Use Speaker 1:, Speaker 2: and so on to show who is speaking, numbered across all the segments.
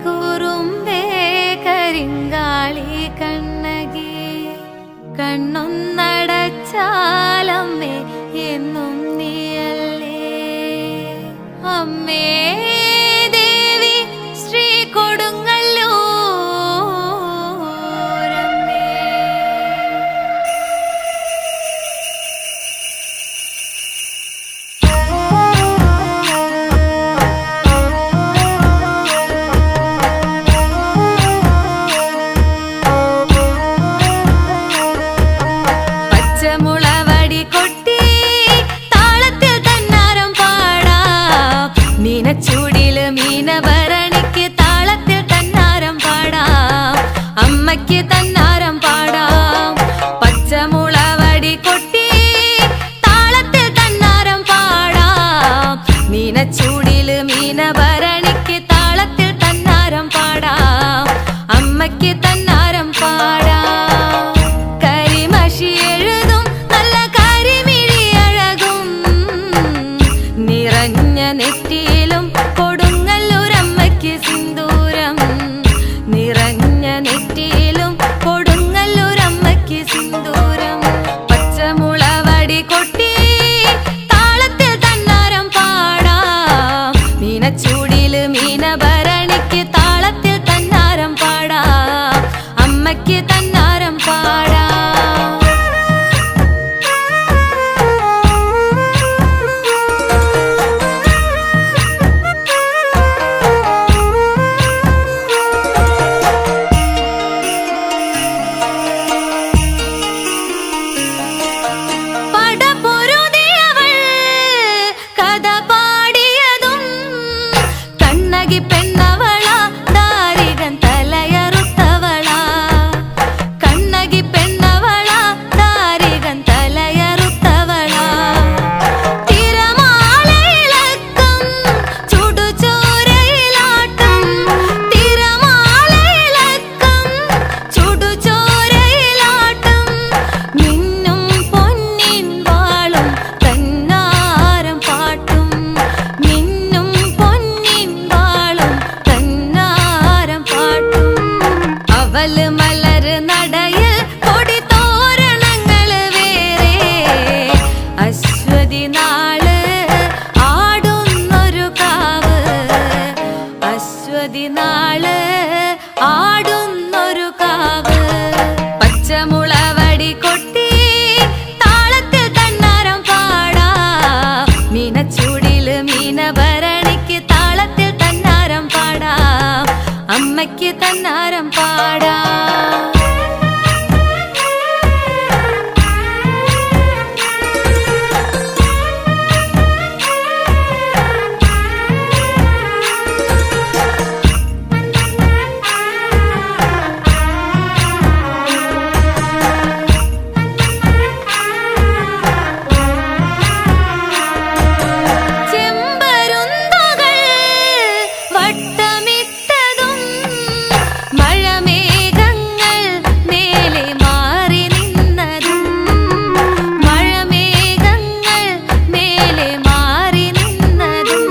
Speaker 1: കുറുമ്പേ കരിങ്കാളി കണ്ണകി കണ്ണൊന്നടച്ചാലമ്മേ എന്നും നീയല്ലേ അമ്മേ ദേവി ശ്രീ കൊടുങ്ങല്ലൂരമ്മേ. പച്ചമുളവടി കൊട്ടി താളത്തിൽ തന്നാരം പാടാം, മീനച്ചൂടില് മീനഭരണിക്ക് താളത്തിൽ തന്നാരം പാടാം, അമ്മയ്ക്ക് തന്നാരം പാടാം. പച്ചമുളവടി കൊട്ടി താളത്തിൽ തന്നാരം പാടാം, മീനച്ചൂടില് മീനഭരണിക്ക് താളത്തിൽ തന്നാരം പാടാം, അമ്മയ്ക്ക് തന്നാരം പാടാം. കരിമഷി എഴുതും നല്ല കരിമിഴി അഴകും നിറഞ്ഞ നെറ്റിയിലും കൊടുങ്ങല്ലൂരമ്മയ്ക്ക് സിന്ദൂരം, നിറഞ്ഞ നെറ്റിയിലും കൊടുങ്ങല്ലൂരമ്മയ്ക്ക് സിന്ദൂരം. പച്ചമുളവടി കൊട്ടി താളത്തിൽ തന്നാരം പാടാം, മീനച്ചൂടില് മീനഭരണിക്ക് താളത്തിൽ തന്നാരം പാടാം, അമ്മയ്ക്ക് തന്നാരം പാടാം. പടപൊരുതിയവൾ കഥ പാടിയതും കണ്ണകി പെണ്ണവളാ, ദാരികൻ തലയറുത്തവളാ. കണ്ണകി പെണ്ണവളാ, ദാരികൻ തലയറുത്തവളാ. തിരമാലയിളക്കം ചുടുചോരയിലാട്ടം, തിരമാലയിളക്കം ചുടുചോരയിലാട്ടം. മിന്നും പൊന്നിൻ വാളും തന്നാരം പാട്ടും, മിന്നും പൊന്നിൻ വാളും തന്നാരം പാട്ടും. അവല് മലര് നടയിൽ കൊടി തോരണങ്ങള് വേറെ, അശ്വതി നാള് ആടുന്നൊരു കാവ്, അശ്വതി നാള് ആടുന്നൊരു കാവ്. പച്ചമുളവടി കൊട്ടി താളത്തിൽ തന്നാരം പാടാം, മീനച്ചൂടില് മീനഭരണിക്ക് താളത്തിൽ തന്നാരം പാടാം, അമ്മയ്ക്ക് തന്നാരം പാടാം. ചെമ്പരുന്തുകൾ വട്ടമിട്ടതും മഴമേഘങ്ങൾ മേലെ മാറി നിന്നതും, മഴമേഘങ്ങൾ മേലെ മാറി നിന്നതും.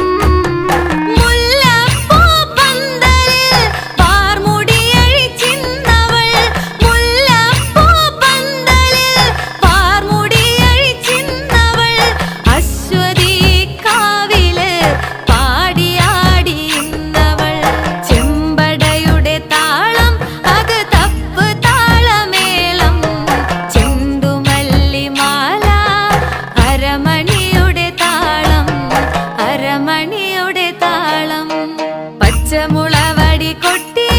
Speaker 1: മുല്ലപ്പൂ പന്തലിൽ പാർമുടിയഴിച്ചിന്നവൾ, മുല്ലപ്പൂ പന്തലിൽ പാർമുടിയഴിച്ചിന്നവൾ. അശ്വതി കാവില് പാടിയാടിയുന്നവൾ. ചെമ്പടയുടെ താളം അത് തപ്പ് താളമേളം, ചെണ്ടുമല്ലിമാല അരമണിയുടെ താളം, അരമണിയുടെ താളം. പച്ചമുളവടി കൊട്ടി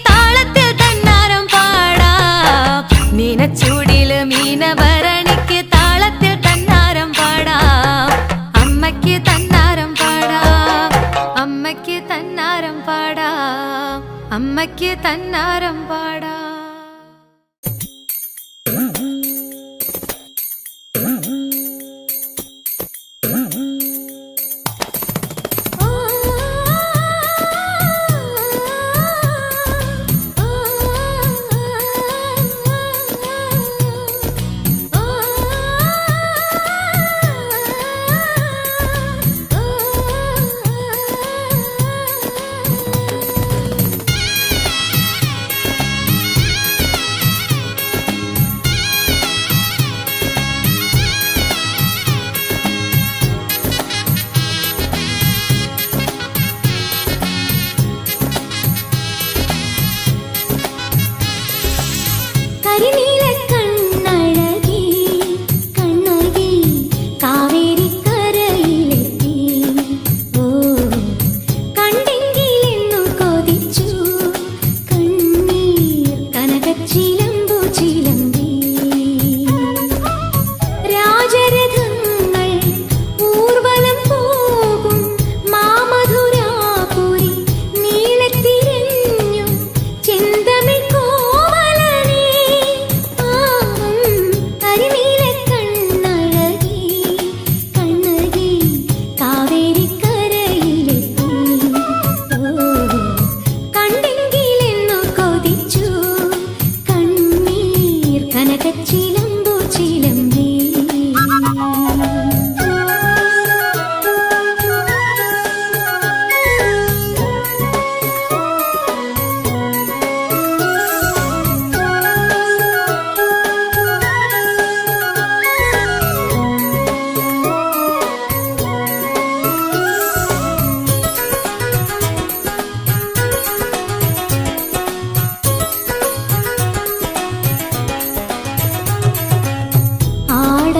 Speaker 1: താളത്തിൽ തന്നാരം പാടാം, മീനച്ചൂടില് മീനഭരണിക്ക് താളത്തിൽ തന്നാരം പാടാം, അമ്മയ്ക്ക് തന്നാരം പാടാം, അമ്മയ്ക്ക് തന്നാരം പാടാം, അമ്മയ്ക്ക് തന്നാരം പാടാം.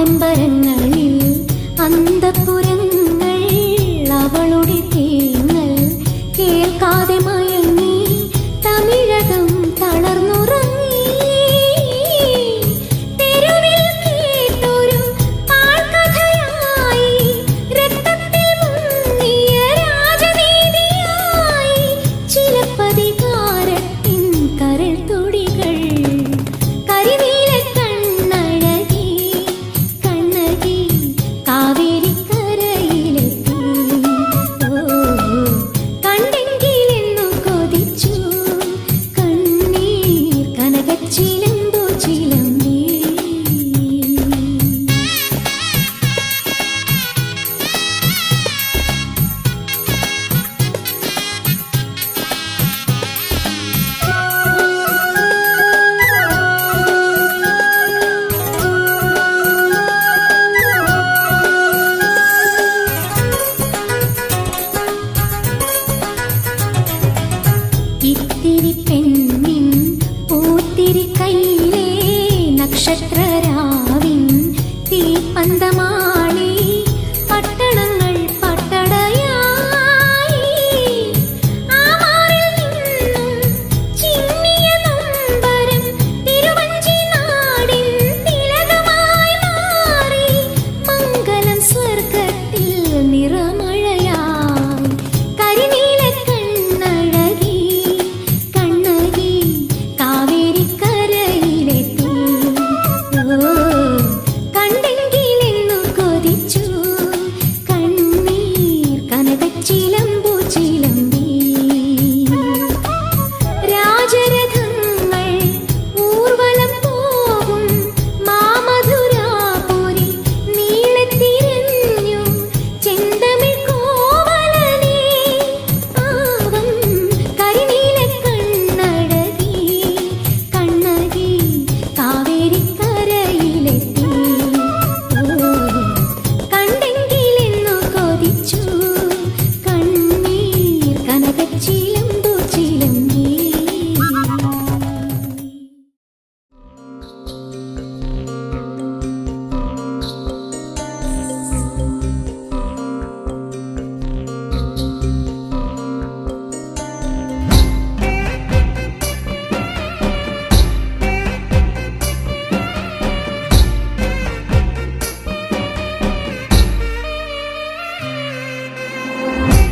Speaker 2: അമ്പരങ്ങളിൽ അന്തഃപുരങ്ങൾ അവളുടെ തേങ്ങൽ കേൾക്കാതെ മയങ്ങി തമിഴകം തളർന്നുറങ്ങി. തെരുവിൽ കേട്ടൊരു പാഴ്കഥയായി രക്തത്തിൽ മുങ്ങിയ രാജനീതിയായി ചിലപ്പതികാരത്തിൻ കരൾ തുടികൾ കരിനീല കണ്ണഴകി കണ്ണകി കാവേരിക്കരയിലെത്തി. കണ്ടെങ്കിലെന്നു കൊതിച്ചു കണ്ണീർ കനകച്ചിലമ്പു ചിലമ്പി. ഇത്തിരി പെണ്ണിൻ പൂത്തിരി കൈയിലെ നക്ഷത്രരാവിൻ തീപ്പന്തമാണി പട്ടണങ്ങൾ പട്ടടയായി. ആമാറിൽ നിന്നും ചിമ്മിയ നൊമ്പരം തിരുവഞ്ചി നാടിൻ തിലകമായി മാറി. മംഗലം സ്വർഗത്തിൽ നിറമഴയായി കരിനീല കണ്ണഴകി കണ്ണകി കാവേരിക്കരയിലെത്തി. കണ്ടെങ്കിലെന്നു കൊതിച്ചു കണ്ണീർ കനകച്ചിലമ്പു ചിലമ്പി. രാജരഥങ്ങൾ ഊർവലം പോകും മാമധുരാപുരി നീളത്തിരഞ്ഞു ചെന്തമിഴ് കോവലനെ. പാവം കരിനീല കണ്ണഴകി കണ്ണകി കാവേരിക്കരയിലെത്തി. കണ്ടെങ്കിലെന്നു കൊതിച്ചു കണ്ണീർ കനകച്ചിലമ്പു ചിലമ്പി.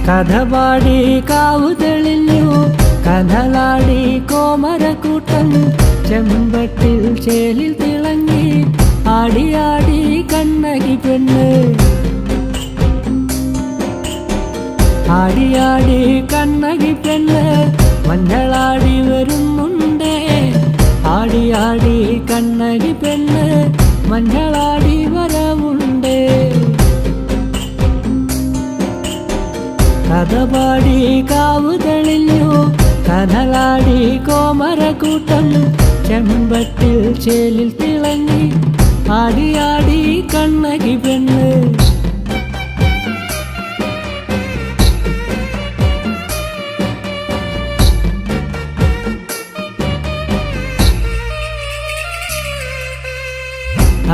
Speaker 3: കഥപാടി കാവു തെളിഞ്ഞു കഥലാടി കോമരക്കൂട്ടം ചെമ്പട്ടിൽ ചേലിൽ തിളങ്ങി ആടിയാടി കണ്ണകി പെണ്ണ്. ആടിയാടി കണ്ണകി പെണ്ണ് മഞ്ഞളാടി വരുന്നുണ്ടേ. ആടിയാടി കണ്ണകി പെണ്ണ് മഞ്ഞളാടി വരവുണ്ടേ. കഥപാടി കാവു തെളിഞ്ഞു കഥലാടി കോമരക്കൂട്ടം ചെമ്പട്ടിൽ ചേലിൽ തിളങ്ങി ആടിയാടി കണ്ണകി പെണ്ണ്.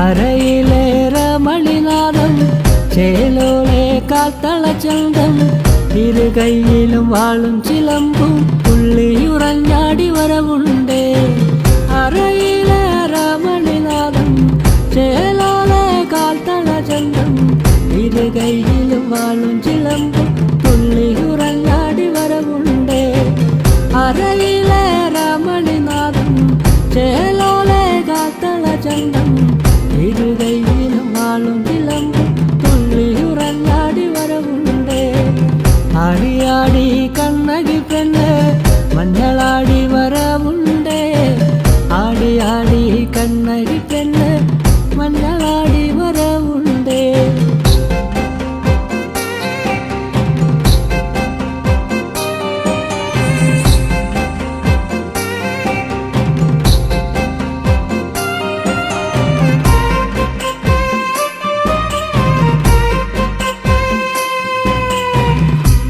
Speaker 3: അരയിലേറെ മണിനാദം ചേലോലെ കാത്തളച്ചന്തം ഇരുകൈയിലും വാളും ചിലമ്പും പുള്ളിയുറഞ്ഞാടി വരവുണ്ടേ. അരയിലേറെ മണിനാദം ചേലോലെ കാത്തളച്ചന്തം ഇരുകൈയിലും വാളും ചിലമ്പും പുള്ളിയുറഞ്ഞാടി വരവുണ്ടേ. അരയിലേറെ മണിനാദം ചേലോലെ കാത്തളച്ചന്തം ഇരുകൈയിലും വാളും ചിലമ്പും തുള്ളിയുറഞ്ഞാടി വരവുണ്ടേ. ആടിയാടി കണ്ണകി പെണ്ണ് മഞ്ഞളാടി വരവുണ്ടേ. ആടിയാടി കണ്ണകി പെണ്ണ് മഞ്ഞളാടി വരവുണ്ടേ.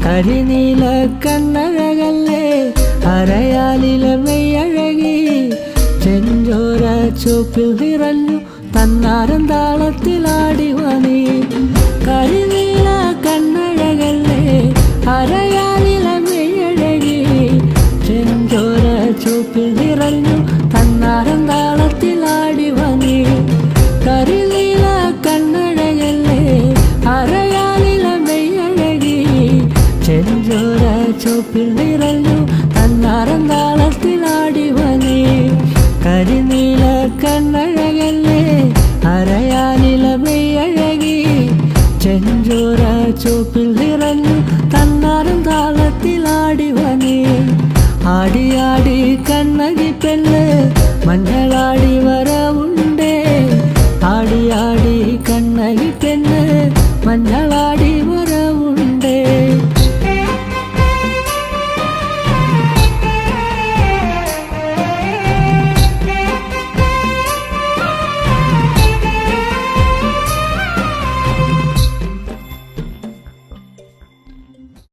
Speaker 3: കരിനീല കണ്ണഴകല്ലേ അരയാലിലെ മെയ്യഴകി ചെഞ്ചോര ചുവപ്പിൽ നിറഞ്ഞു തന്ന തന്നാരം താളത്തിലാടിവനീ കരിനീല കണ്ണഴകല്ലേ അരയാലില മെയ്യഴകി ചെഞ്ചോര ചൂപ്പിൽ നിറഞ്ഞു തന്നാരം താളത്തിലാടിവനീ കരിനീല കണ്ണഴകല്ലേ അരയാലില മെയ്യഴകി ചെഞ്ചോര ചൂപ്പിൽ നിറഞ്ഞു തന്നാരം താളത്തിലാടിവനീ കരിനീല കണ്ണഴകല്ലേ അരയാലില മെയ്യഴകി ചെഞ്ചോര ചൂപ്പിൽ നിറഞ്ഞു തന്നാരം താളത്തിലാടിവനീ ആടിയാടി കണ്ണകി പെണ്ണ് മഞ്ഞളാടി